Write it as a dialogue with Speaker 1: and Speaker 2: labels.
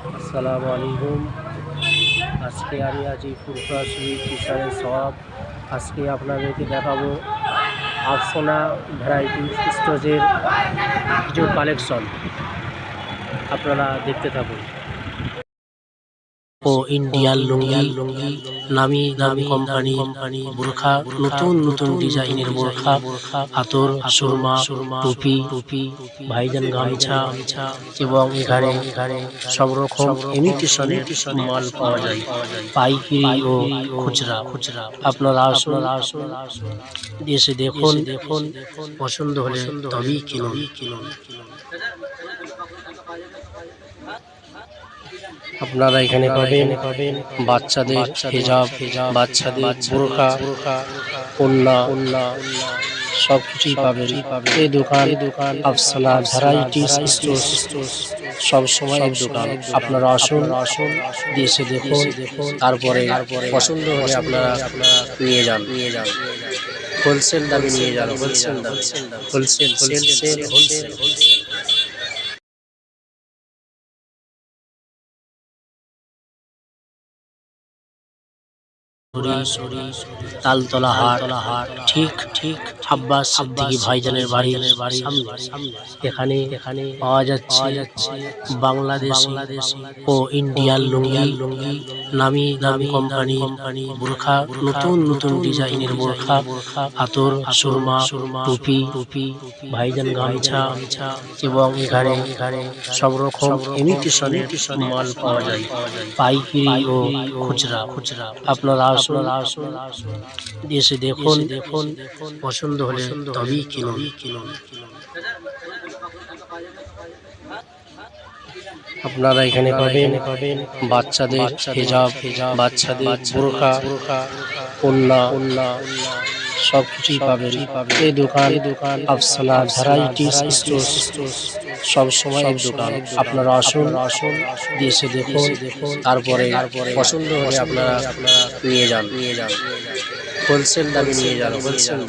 Speaker 1: আসসালামু আলাইকুম। আজকে আমি আছি ফুরফুরা শরীফ কিষানের সওয়াব। আজকে আপনাদেরকে দেখাবো আফসানা ভ্যারাইটিস স্টোরেজের কিছু কালেকশন। আপনারা দেখতে থাকুন। ও ইন্ডিয়ান লুঙ্গি, নামি দামি কোম্পানি বোরখা, নতুন নতুন ডিজাইনের বোরখা, আতর, সুরমা, টুপি, ভাইজান গামছা এবং এখানে সব রকম ইমিটেশনের মাল পাওয়া যায়, পাইকারি ও খুচরা। আপনারা আসুন, এসে দেখুন, পছন্দ হলে তবেই কিনুন। আপনারা এখানে পাবেন বাচ্চাদের হিজাব, বাচ্চাদের বোরখা, ওড়না, সব কিছুই পাবেন। এই দোকান আফসানা ভ্যারাইটিস স্টোর, সব সময় এই দোকান। আপনারা আসুন, এসে দেখুন, তারপরে পছন্দ হলে আপনারা নিয়ে যান। হোলসেল দামে নিয়ে যান, হোলসেল। তালতলা হাট, ঠিক আব্বাস সিদ্দিকী ভাইজানের বাড়ির সামনে। এখানে পাওয়া যাচ্ছে বাংলাদেশি ও ইন্ডিয়ান লুঙ্গি, নামি দামি কোম্পানি বোরখা, নতুন নতুন ডিজাইনের বোরখা, আতর, সুরমা, টুপি, ভাইজান গামছা এবং এখানে সব রকম ইমিটেশনের মাল পাওয়া যায়, পাইকারি ও খুচরা। আপনারা আসুন, এসে দেখুন, পছন্দ হলে তবেই কিনুন। আপনারা এখানে পাবেন বাচ্চাদের হিজাব, বাচ্চাদের বোরখা, ওড়না, সব কিছুই পাবেন। এই দোকান আফসানা ভ্যারাইটিস স্টোর, সব সময় এই দোকান। আপনারা আসুন, এসে দেখুন, তারপরে পছন্দ হলে আপনারা নিয়ে যান। হোলসেল দামে নিয়ে যান, হোলসেল।